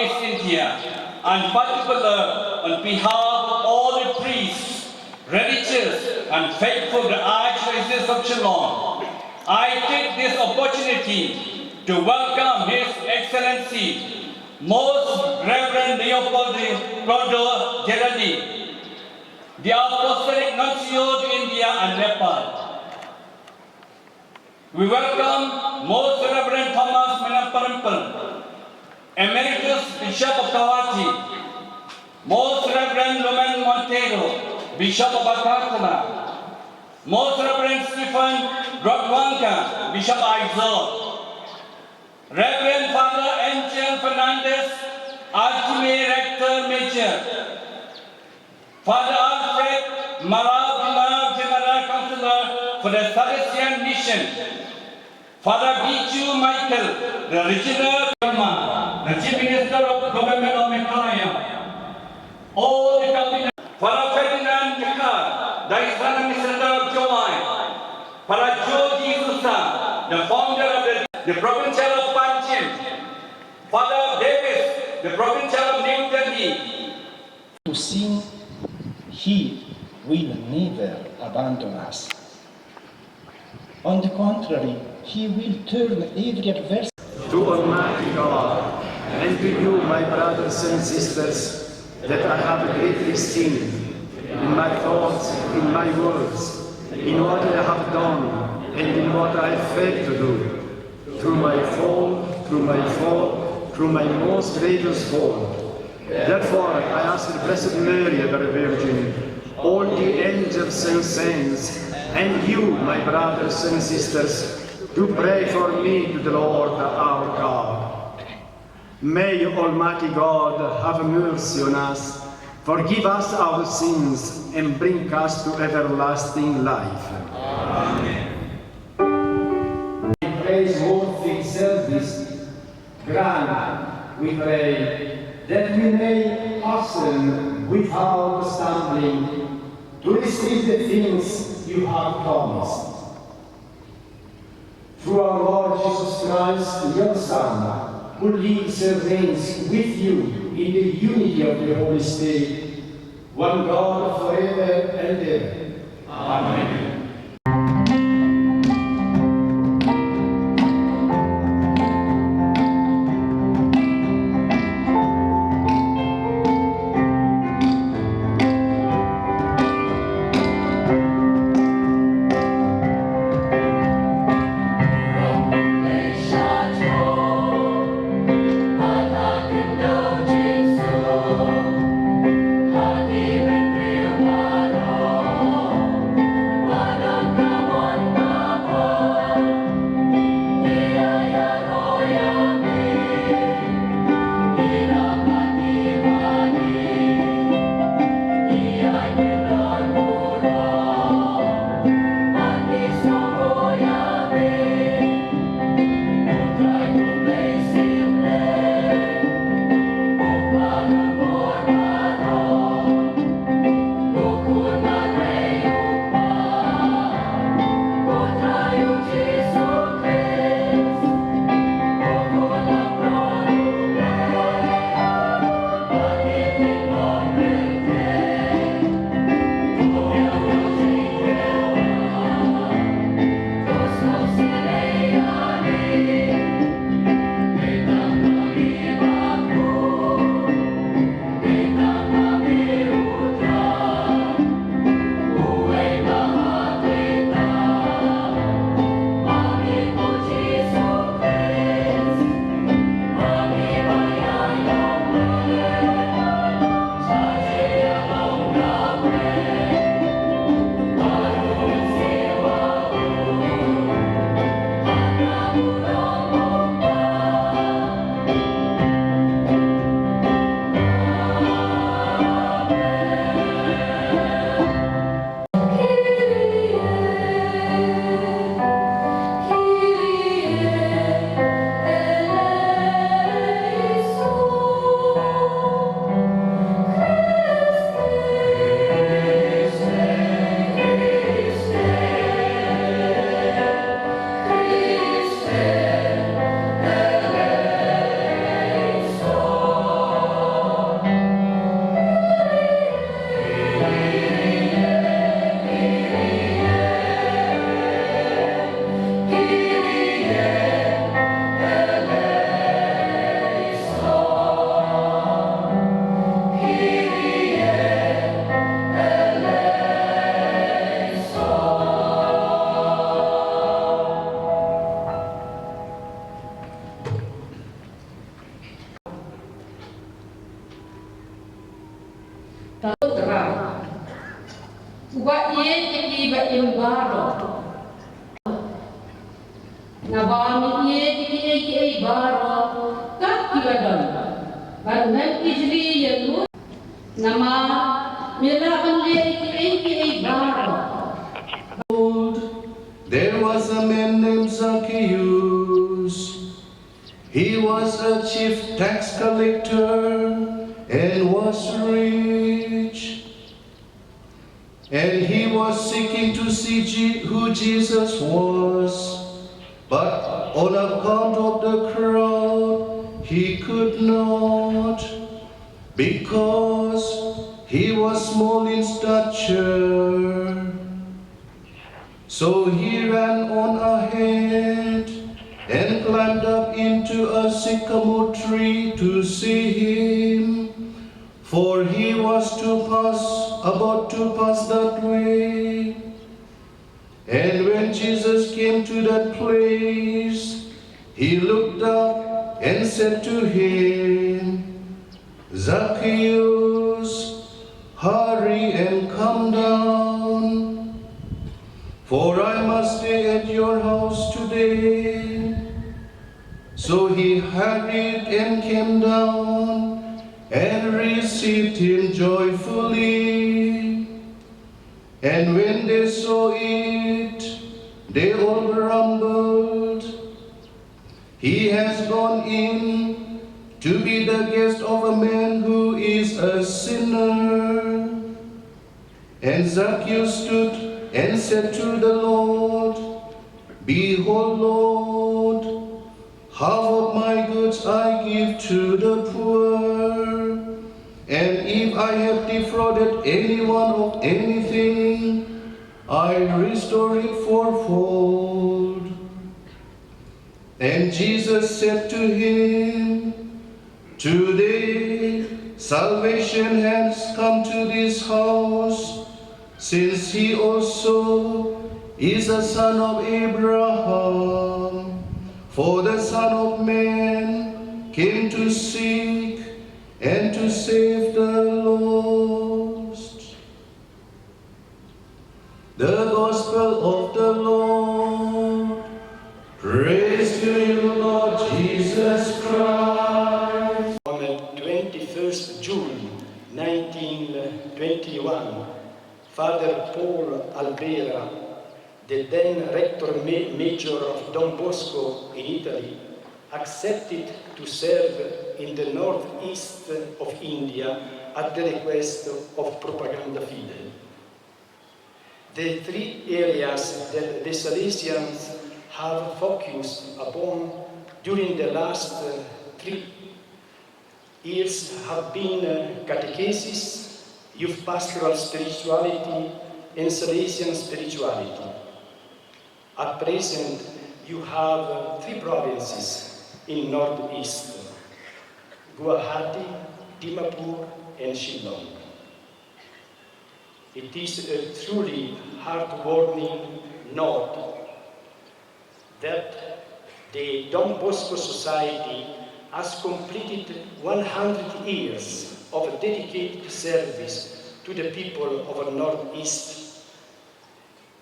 East India, and particular on behalf of all the priests, religious and faithful Archdiocese of Shillong, I take this opportunity to welcome His Excellency, Most Reverend Leopold Prodo Gerardi, the Apostolic Nuncio to India and Nepal. We welcome Most Reverend Thomas Menamparampal, Emeritus Bishop of Kawati, Most Reverend Lumen Montero, Bishop of Bakhuid, Most Reverend Stephen Rodwanka, Bishop Aizawl, Reverend Father Angel Fernandez, Archimay Rector Major, Father Alfred Marab, General Councillor for the Salesian Mission, Father Biju Michael, the Regional Governor, the Chief Minister of the Government of Meghalaya, all the cabinet, Father Ferdinand Jakar, the Islamic Minister of Jomai, Father Joji Susa, the founder of the Provincial of Panjim, Father Davis, the Provincial of New Delhi. To sing, He will never abandon us. On the contrary, He will turn every adversity. To Almighty God, and to you, my brothers and sisters, that I have greatly esteem in my thoughts, in my words, in what I have done, and in what I failed to do, through my fall, through my most grievous fall. Therefore, I ask the Blessed Mary, the Virgin, all the angels and saints, and you, my brothers and sisters, to pray for me to the Lord our God. May Almighty God have mercy on us, forgive us our sins, and bring us to everlasting life. Amen. Praiseworthy service, grant, we pray, that we may hasten without stumbling to receive the things you have promised. Through our Lord Jesus Christ, your Son, who lives and reigns with you in the unity of the Holy Spirit, one God forever and ever. Amen. Hãy subscribe cho kênh Ghiền Mì Gõ để không bỏ lỡ Wa ye iba imbaro. Nabami ye ibaro. Kakiladon. Banan ijli yelu. Nama milaban ye ibaro. There was a man named Zacchaeus. He was a chief tax collector and was rich. And he was seeking to see who Jesus was. But on account of the crowd, he could not, because he was small in stature. So he ran on ahead and climbed up into a sycamore tree to see him, for he was about to pass that way. And when Jesus came to that place, he looked up and said to him, Zacchaeus, hurry and come down, for I must stay at your house today. So he hurried and came down and received him joyfully. And when they saw it, they all grumbled. He has gone in to be the guest of a man who is a sinner. And Zacchaeus stood and said to the Lord, Behold, Lord, half of my goods I give to the poor, and if I have defrauded anyone of anything, I restore it fourfold. And Jesus said to him, Today salvation has come to this house, since he also is a son of Abraham. For the Son of Man came to seek and to save the lost. The Gospel of the Lord. Praise to you, Lord Jesus Christ. On 21st June 1921, Father Paul Albera, the then rector major of Don Bosco in Italy, accepted to serve in the northeast of India at the request of Propaganda Fide. The three areas that the Salesians have focused upon during the last 3 years have been catechesis, youth pastoral spirituality, and Salesian spirituality. At present, you have 3 provinces in northeast: Guwahati, Dimapur, and Shillong. It is a truly heartwarming note that the Don Bosco Society has completed 100 years of dedicated service to the people of the Northeast.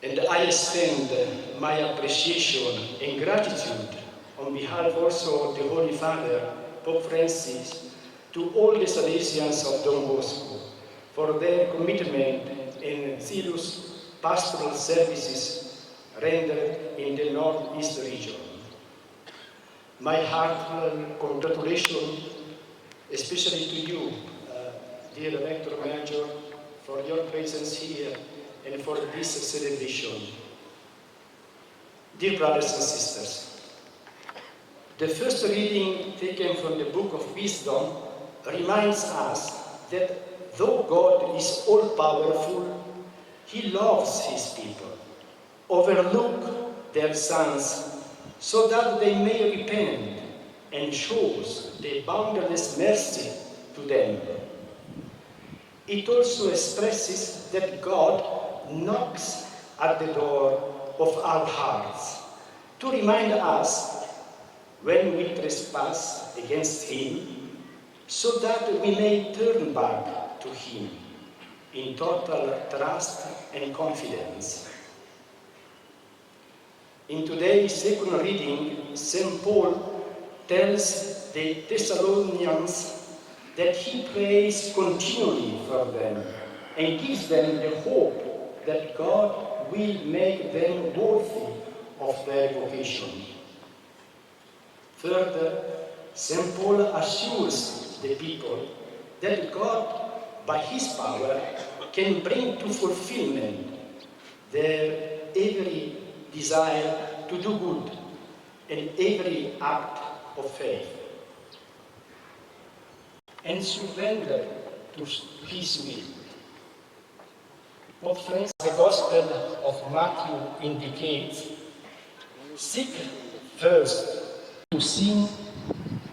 And I extend my appreciation and gratitude on behalf also of the Holy Father, Pope Francis, to all the Salesians of Don Bosco for their commitment and zealous pastoral services rendered in the Northeast region. My heartfelt congratulations, especially to you, dear Rector Major, for your presence here and for this celebration. Dear brothers and sisters, the first reading taken from the Book of Wisdom reminds us that though God is all-powerful, He loves His people, overlook their sins so that they may repent, and shows the boundless mercy to them. It also expresses that God knocks at the door of our hearts to remind us when we trespass against Him, so that we may turn back to Him. in total trust and confidence. In today's second reading, St. Paul tells the Thessalonians that he prays continually for them and gives them the hope that God will make them worthy of their vocation. Further, St. Paul assures the people that God, by his power, can bring to fulfillment their every desire to do good and every act of faith, and surrender to his will. But friends, the Gospel of Matthew indicates, seek first To sing,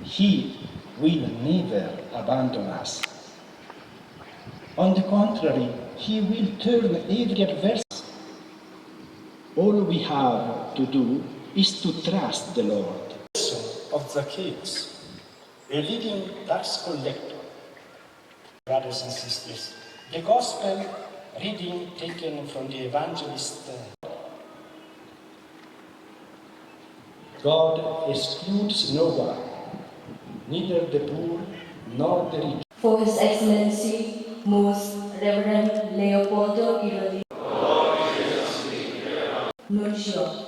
He will never abandon us. On the contrary, He will turn every adversity. All we have to do is to trust the Lord. of Zacchaeus, a leading tax collector. Brothers and sisters, the Gospel reading taken from the evangelist. God excludes no one, neither the poor nor the rich. For His Excellency, Most Reverend Leopoldo Iroli, Nuncio,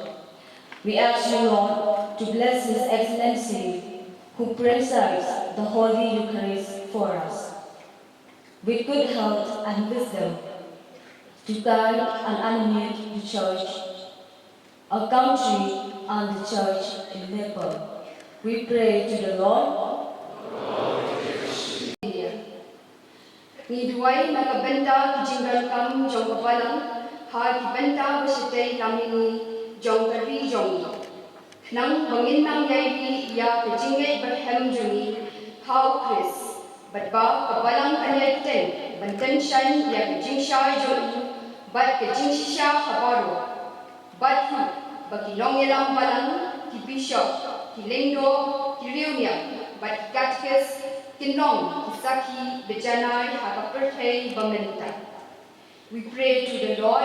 we ask you, Lord, to bless His Excellency, who presides the Holy Eucharist for us, with good health and wisdom, to guide and animate the Church, our country, and the Church in Nepal. We pray to the Lord. Niduai nakabenta kijingal kam jong kapalang ha kibenta basitay kamini jong kari jong nang bangin nang yai ya kijingay berhem jungi how Chris but ba kapalang anyakten banten shan ya kijing shay jong but kijing shisha habaro but hu bakilong yelang balang ki bishop ki lendo ki reunia but katkes Kinong, Kisaki, Bejanai, Hakapertei, Bamenuta. We pray to the Lord.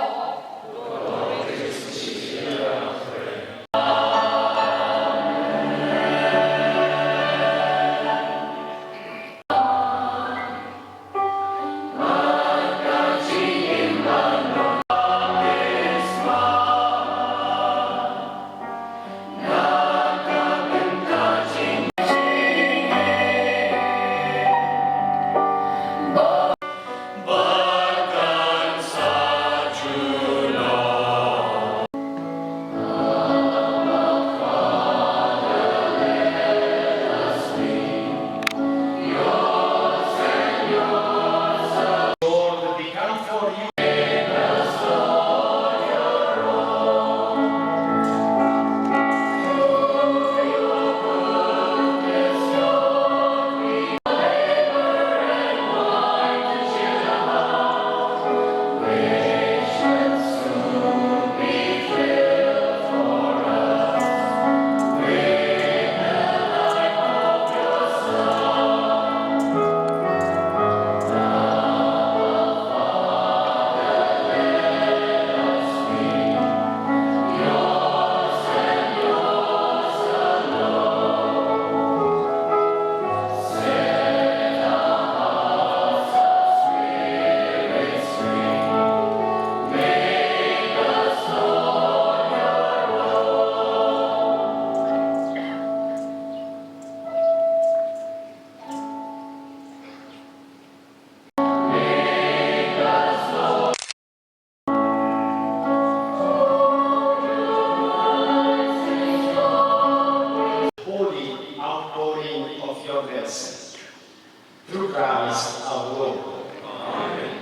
Through Christ our Lord. Amen.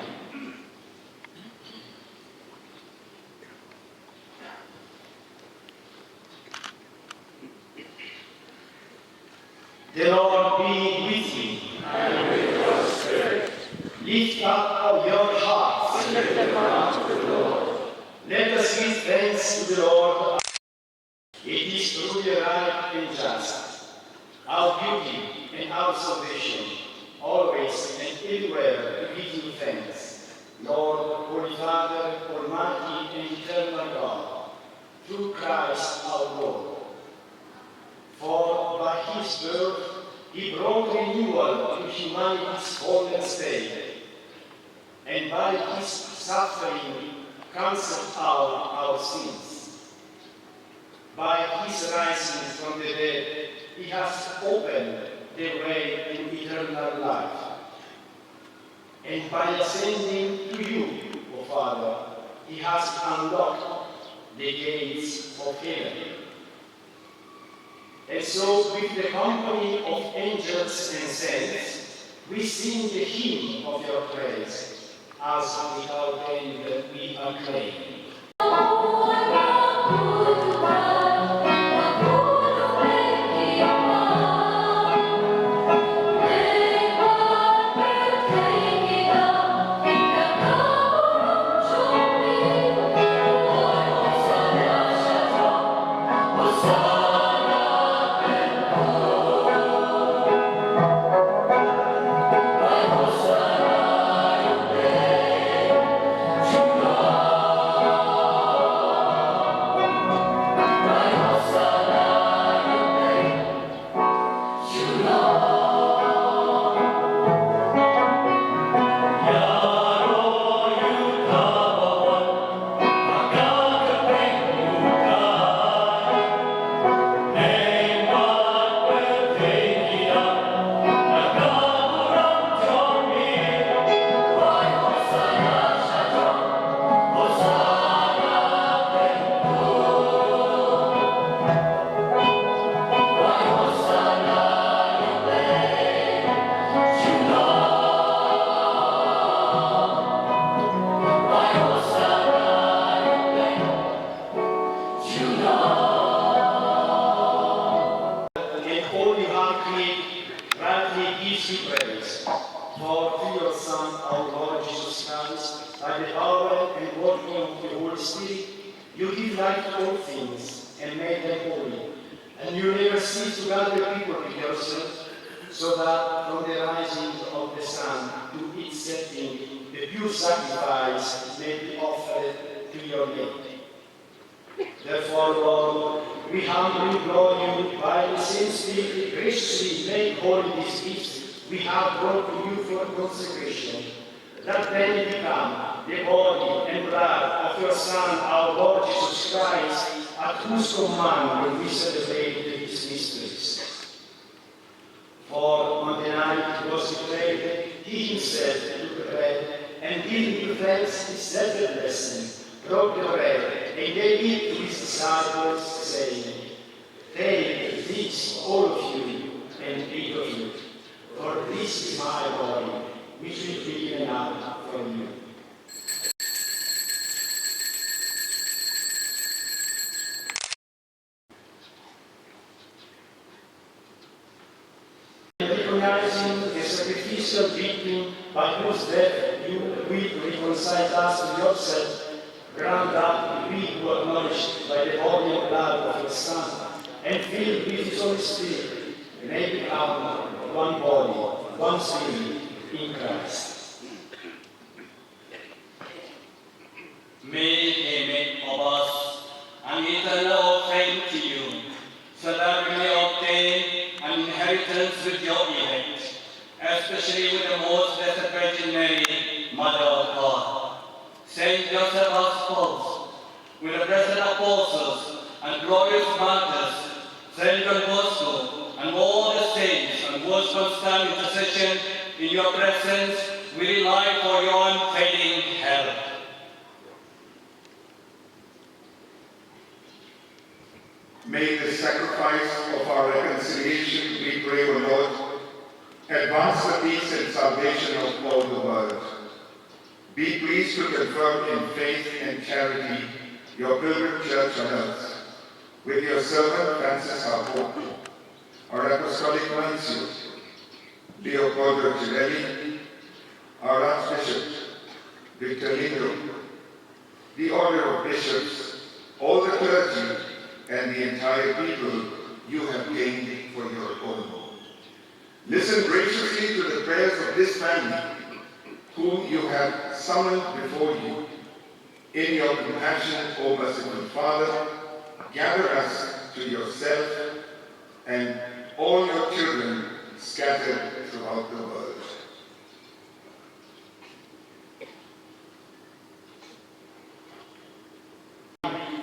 The Lord be with you. And with your spirit. Lift up your hearts. Lift them up to the Lord. Let us give thanks to the Lord. It is truly right and just, our duty and our salvation, always and everywhere to give you thanks, Lord, Holy Father, Almighty and Eternal God, through Christ our Lord. For by his birth he brought renewal to humanity's fallen state, and by his suffering cancelled out our sins. By his rising from the dead, he has opened the way to eternal life. And by ascending to you, O Father, he has unlocked the gates of heaven. And so, with the company of angels and saints, we sing the hymn of your praise, as without end we acclaim. For through your Son, our Lord Jesus Christ, by the power and working of the Holy Spirit, you give life to all things and make them holy. And you never cease to gather people to yourself, so that from the rising of the sun to its setting, the pure sacrifice may be offered to your name. Therefore, Lord, we humbly implore you, by the same Spirit, graciously make holy these gifts we have brought to you for consecration, that they become the body and blood of your Son, our Lord Jesus Christ, at whose command we celebrate his mysteries. For on the night he was betrayed, he himself took the bread, and giving thanks, he said the blessing, broke the bread, and gave it to his disciples, saying, "Take this, all of you, and eat of it. For this is my body, which will be given out for you." Recognizing the sacrificial victim by whose death you will reconcile us to yourself, grant that we who are nourished by the body and blood of your Son, and filled with his Holy Spirit, may become one body, one spirit in Christ. May he make of us an eternal offering to you, so that we may obtain an inheritance with your elect, especially with the most blessed Virgin Mary, Mother of God, Saint Joseph our spouse, with the blessed apostles and glorious martyrs, Saint John Bosco, and all the saints and most constant intercession in your presence, we rely for your unfailing help. May the sacrifice of our reconciliation, we pray, O Lord, advance the peace and salvation of all the world. Be pleased to confirm in faith and charity your pilgrim church on earth, with your servant Francis our Pope, our Apostolic Nuncio, Leopoldo Girelli, our Archbishop, Victor Lindo, the Order of Bishops, all the clergy, and the entire people you have gained for your own. Listen graciously to the prayers of this family, who whom you have summoned before you. In your compassion, O merciful Father, gather us to yourself and all your children scattered throughout the world.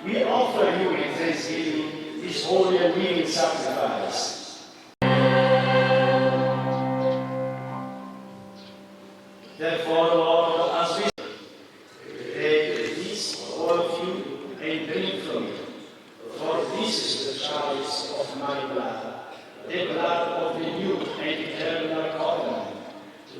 We offer you in thanksgiving this holy and living sacrifice. Therefore, Lord, as we take this, all of you, and drink from it. For this is the chalice of my blood, the blood of the new and eternal covenant,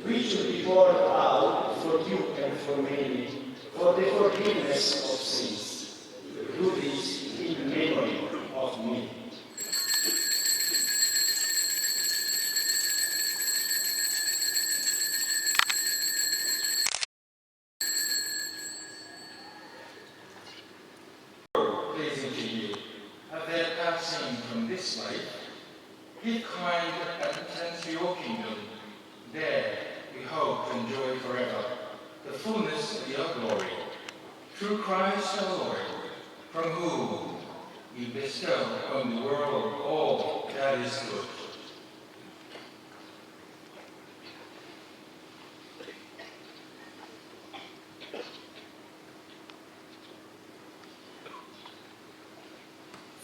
which will be poured out for you and for many, for the forgiveness of sins. Do this in memory of me. Pleasing to you, at their passing from this life, give kind entrance to your kingdom. There we hope to enjoy forever the fullness of your glory. Through Christ our Lord, from whom you bestow upon the world all that is good.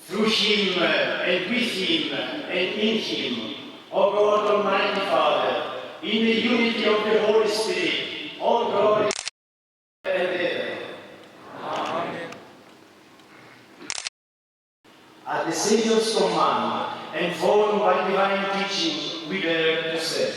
Through him, and with him, and in him, O God Almighty Father, in the unity of the Holy Spirit, all glory and ever. Amen. At the Savior's command, and formed by divine teaching, we dare to say,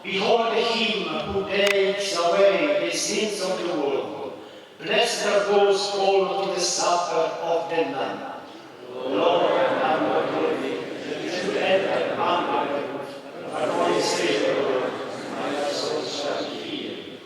behold him who takes away the sins of the world. Blessed are those called to the supper of the Lamb. Lord, I am not worthy that you should enter under my roof, but only say the word, my soul shall be healed.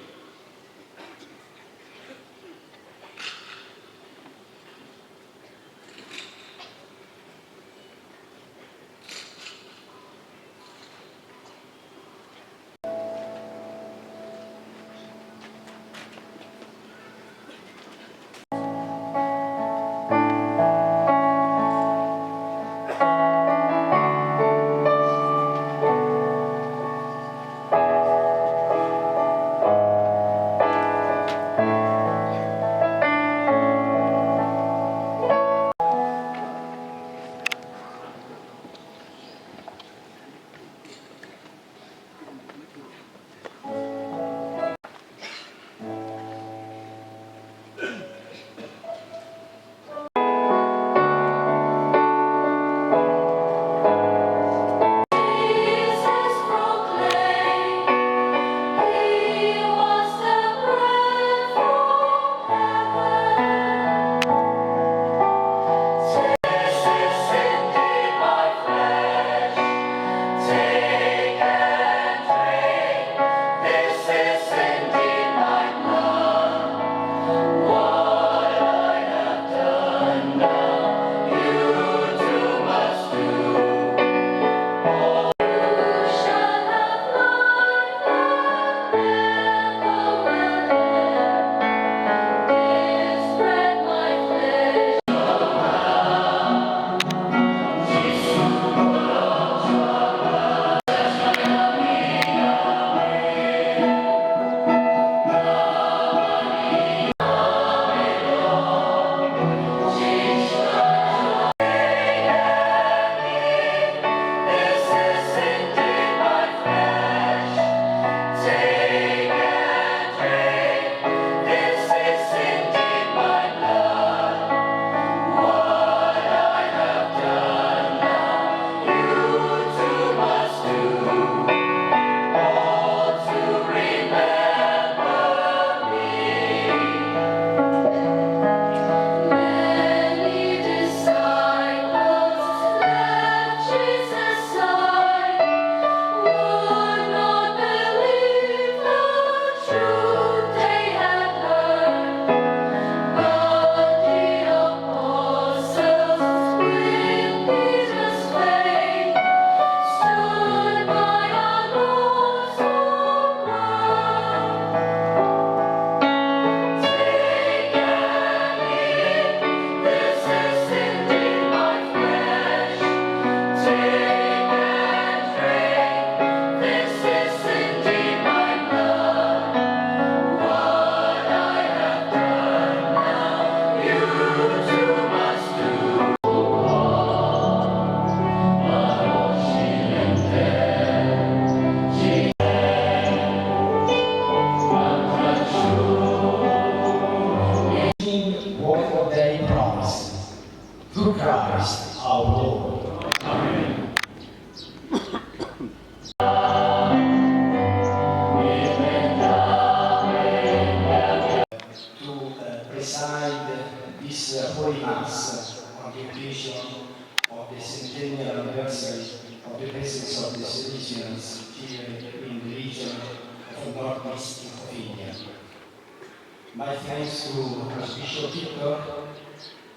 My thanks to Archbishop Victor.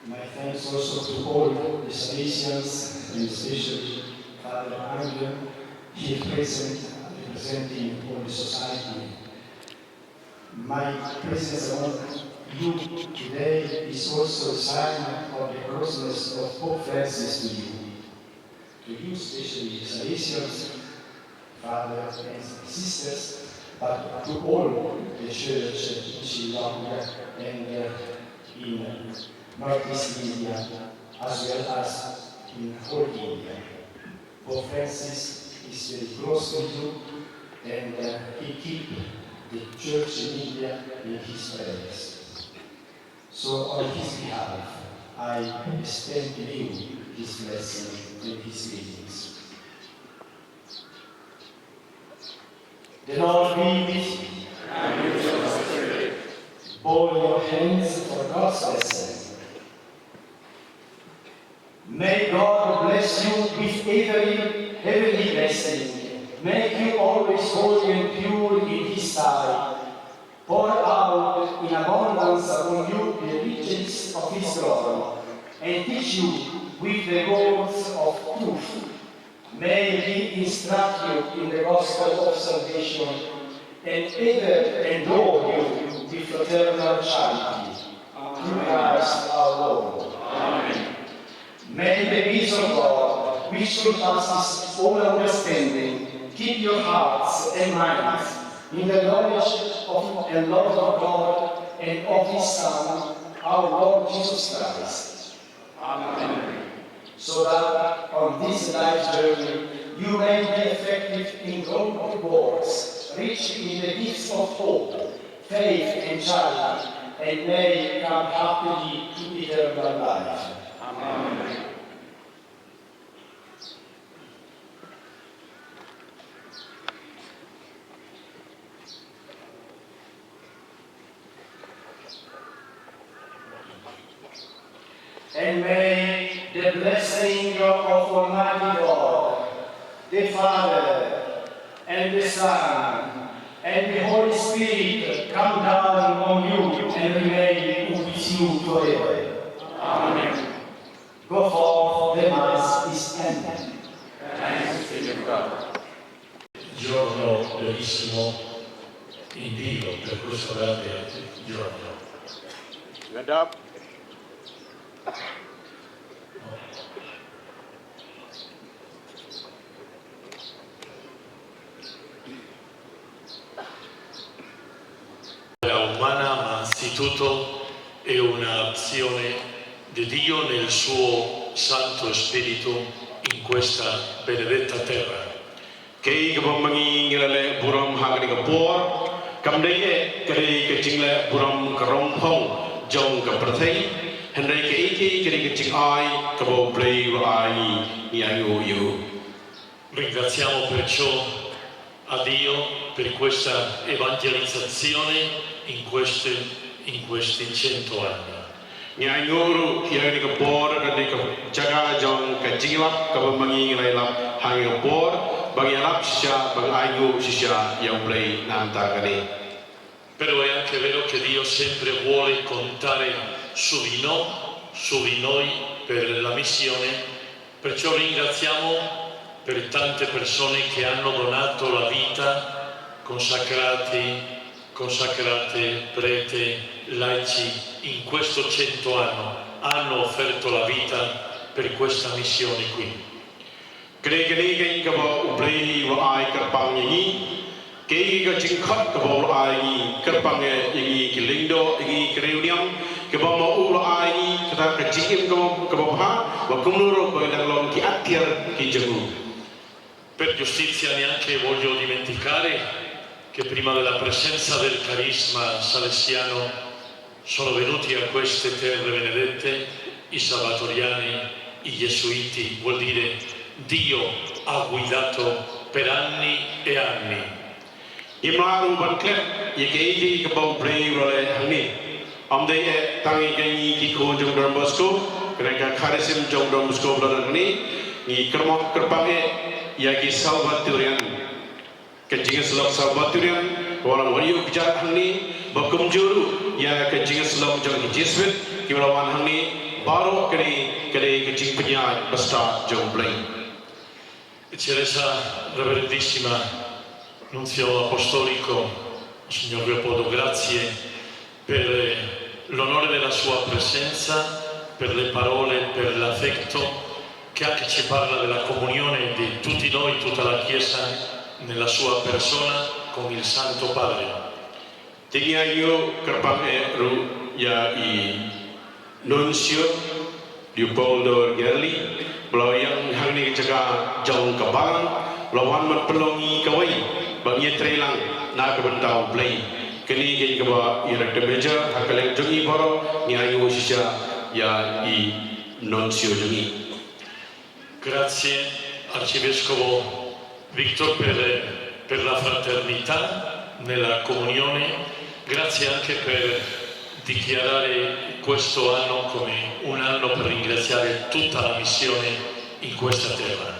My thanks also to all the Salesians, and especially Father Angel, here present, representing all the society. My presence among you today is also a sign of the closeness of Pope Francis to you. To you, especially Salesians, fathers and sisters, but to all the church in Shillong and in Northeast India, as well as in whole India. Pope Francis is very close to you, and he keeps the church in India in his prayers. So on his behalf, I extend to you his blessing and his greetings. The Lord be with you. And with your spirit. Bow your hands for God's blessing. May God bless you with every heavenly blessing. Make you always holy and pure in His sight. Pour out in abundance upon you the riches of His glory, and teach you with the words of truth. May He instruct you in the gospel of salvation, and ever endow you with fraternal charity. Through Christ our Lord. Amen. May the peace of God, which surpasses all understanding, keep your hearts and minds in the knowledge of and love of God and of His Son, our Lord Jesus Christ. Amen. So that on this life journey you may be effective in good works, rich in the gifts of hope, faith, and charity, and may come happily to eternal life. Amen. And may the blessing of Almighty God, the Father, and the Son, and the Holy Spirit come down on you and remain with you forever. Amen. Go forth, the Mass is ended. Thanks be to God. Giorno bellissimo in Dio per questo grande giorno. Stand up. Umana, ma anzitutto è un'azione di Dio nel suo Santo Spirito in questa benedetta terra. Kei kepamangi ngilale buram hagri kapor, kamdei kari kecingla buram karompong jong kaprathai, hendai kei kari kecing ai kabo play ai niangu yu. Ringraziamo perciò a Dio per questa evangelizzazione in questi 100 anni. Nianguru yang ni kapor kadi jaga jong kecingla kepamangi ngilale hagri kapor. Bagi Arab sisya, bagi Ayu sisya yang play nanta kali. Però è anche vero che Dio sempre vuole contare su di noi per la missione, perciò ringraziamo per tante persone che hanno donato la vita, consacrate, prete, laici, in questo 100 anni hanno offerto la vita per questa missione qui. Kene kaba ublei wa ai kerpang ini, kei ka jingkhat kaba ai kerpang ini kilindo ini kereudiam kaba mau ai ini kata ka jingim kaba ha wa kumnuro ba daglon ki atir ki jagu. Per giustizia neanche voglio dimenticare che prima della presenza del carisma salesiano sono venuti a queste terre benedette i salvatoriani, i gesuiti, vuol dire Dio ha guidato per anni e anni. Imlaru banklep yekei ka bau play role hangni. Amdei tangi kangi ki ko jong Don Bosco, kerana kharisim jong Don Bosco bladan ni ni kermok kerpange yaki salvaturian. Kejingan Salvaturian walang wariu kejar hangni bakum juru ya ke jing Islam jong Jesuit ki lawan hang ni baru ke ke jing penya basta jong blai. Eccellenza Reverendissima Nunzio Apostolico, Signor Leopoldo, grazie per l'onore della sua presenza, per le parole, per l'affetto che anche ci parla della comunione di tutti noi, tutta la Chiesa, nella sua persona con il Santo Padre. Tiga yu kerpang ru ya i Nunzio Leopoldo Gerli belau yang hang ni jaga jong kabang lawan mat pelongi kawai bagi trelang na ke bentau blai kini gin ke ba irek meja hakalek jongi baro ni ayu sisa ya i Nunzio jongi. Grazie Arcivescovo Victor per la fraternità nella comunione, grazie anche per dichiarare questo anno come un anno per ringraziare tutta la missione in questa terra.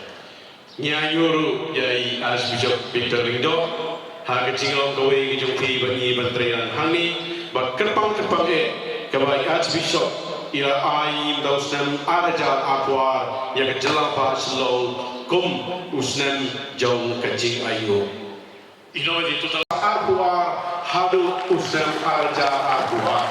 Nyayuru yai Archbishop Victor Rindo ha kecingong kowe kijungti bani menteri hani ba kerpang e kabai Archbishop ila ai dausnem araja apwar ya kejelapa slow kum usnem jong kecing ayu. In nome di tutta la apwar hadu usnem araja apwar.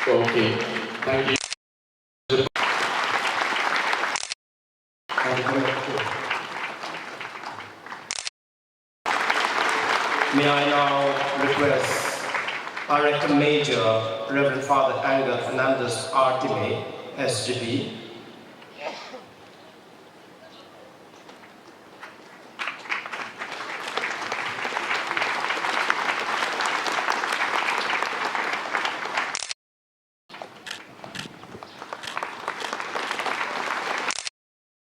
Okay, thank you. May I now request our Rector Major, Reverend Father Angel Fernandez Artime, SGB,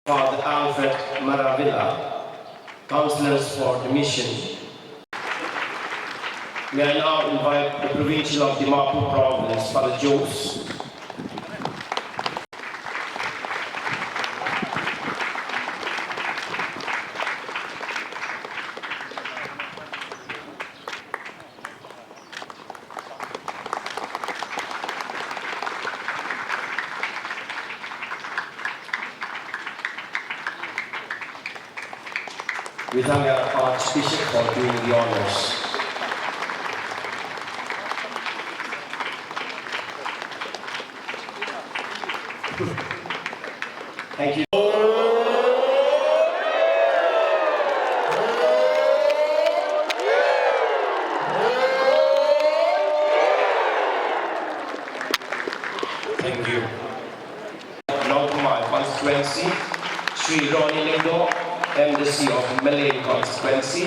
Father Alfred Maravilla, Counselors for the Mission. May I now invite the Provincial of Dimapur Province, Father Jose. We thank our Archbishop for doing the honors. Thank you. Thank you. Now to my constituency, Sri Ronnie Lindo, Embassy of Malay constituency,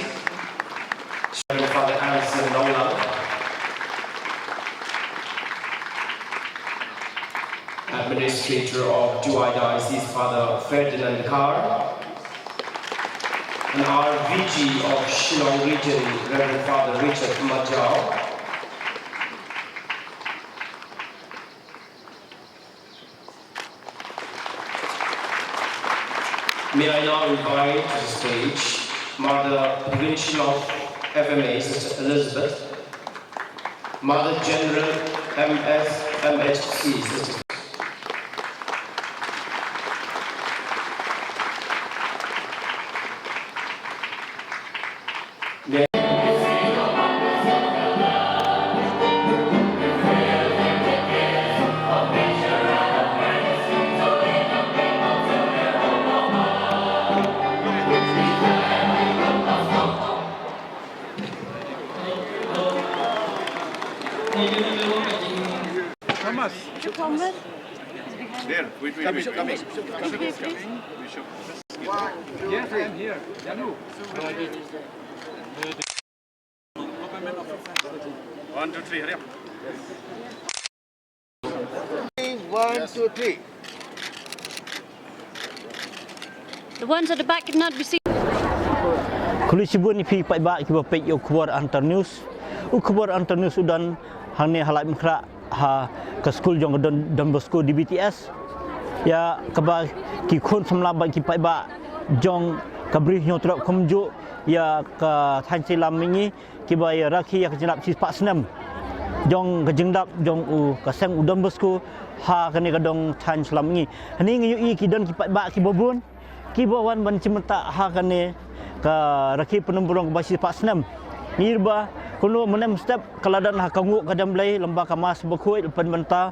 Father Anderson Nolan, Administrator of Juai Diocese, Father Ferdinand Carr, and our VG of Shillong Region, Reverend Father Richard Majau. May I now invite to the stage Mother Provincial of FMA, Sister Elizabeth, Mother General MHC, Sister There, wait. Bishop coming. Bishop. Yes, I am here. Yanu. 1, 2, 3, hurry up. 1, 2, 3. The ones at the back cannot be seen. Kulis sibun ni pi pai ba ki ba pe yo khbar antar news. U khbar antar news udan hang ni halai mkhra ha ke skul jong don bosco di BTS. Ya kaba ki khun samla ba ki pai ba jong kabri nyo trok khomju ya ka than silam ni ki ba ya rakhi ya kejap si pak snem. Jong kejengdap jong u ka seng udon bosco ha kani kadong than silam ni. Hani ngi yu ki don ki pai ba ki bobun. Ki bawan ban cimeta ha kani ka rakhi penumburong basi pak snem. Nirba kuno menem step kaladan ha kangu kadam blai lamba ka Mass Bakhuid pen benta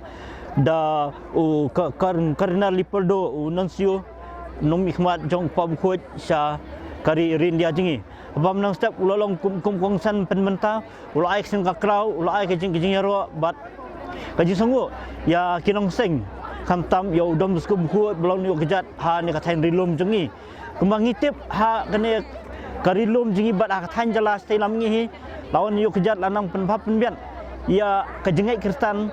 da u karna lipoldo u nonsio nom ikhmat jong pa Bakhuid sha kari rindia jingi abam nang step ulolong kum kongsan pen benta ulai sing ka krau ulai ka jing yaro bat kaji sangu ya kinong seng kamtam ya udom sku Bakhuid belon yo kejat ha ni ka thain rilum jingi kembang ngitip ha kene karilum jingi bat ha thain jelas telam ngi lawan yo kejat lanang penpap penbian ya kejengai Kristen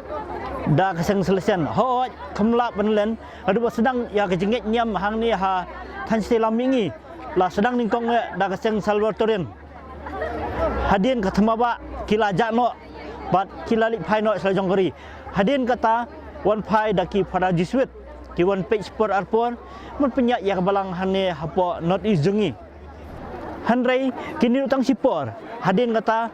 da ke Seng Salesian ho kemla penlen adu sedang ya kejengai nyam hang ni ha than telam ngi la sedang ningkong da ke Seng Salvatorian hadin ka thmaba kila jakno bat kila lik phai no selajong kari hadin kata wan phai da ki pada Jesuit ki wan page per arpon mun penyak ya kebalang hane hapo not is jengi hanrei kini utang sipor hadin kata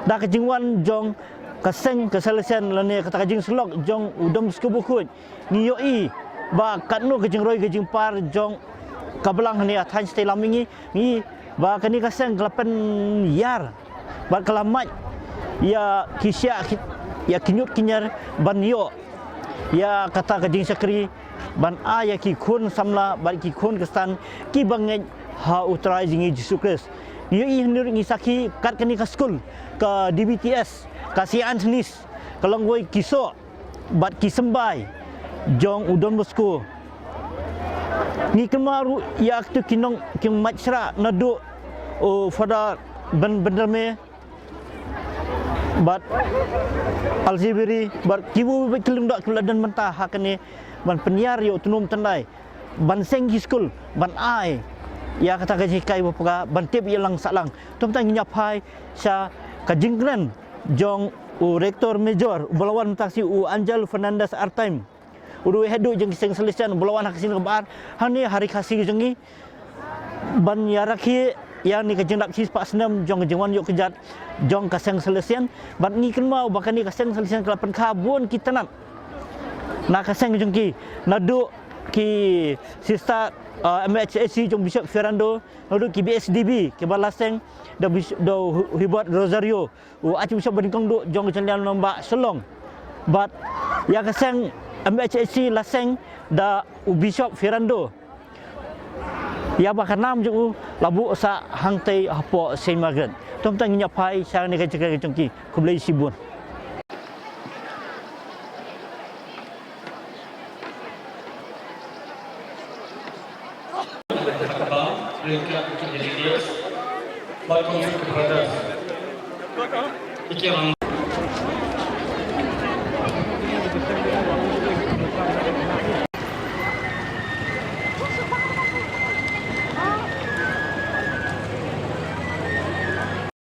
da kejingwan jong kaseng Salesian lane kata kajing slok jong udom sku Bakhuid ni yoi ba katno kejing roi kejing par jong kabelang hane athan stelam ngi ni ba kani kaseng kelapen yar ba kelamat ya kisya ya kinyut kinyar ban yo ya kata kajing sakri ban ya ki khun samla ban ki khun kestan ki bangai ha utrai jingi Yesus Kristus ni hendur ngi saki kat kani ka skul ka DBTS ka si Antonis kalongwoi kiso bat ki sembai jong udon bosku ni kemaru ya tu kinong king machra nadu o fada benderme bat Alzibiri bat kibu kelung dak kuladan mentah hakane ban penyiar yo tunum tandai ban seng school ban ai ya kata gaji kai bopa ban tip yelang salang tum tang nyapai sha kajingren jong u rektor major belawan taksi u Angel Fernandez Artime udu hedu jeng Seng Salesian belawan hak sin kebar hani hari kasih jengi ban yarakhi yang ni kejendap sis pak senam jong jengwan yok kejat jong ka Seng Salesian ban ni kan mau bahkan ni ka Seng Salesian kelapan kabun kita nak ka seng jengki nadu ki sista MHSC jong Bishop Ferrando nadu ki BSDB ke balaseng da hibat Rosario u aci Bishop bengkong do jong celian lomba selong bat ya ka seng MHSC laseng da Bishop Ferrando ya bahkan nam ju labu sa hangtai hapo Saint Margaret tom tang nyapai sang ni ka jengki kublai sibun Ringkat untuk jadi dia, bakal kepada. Ikan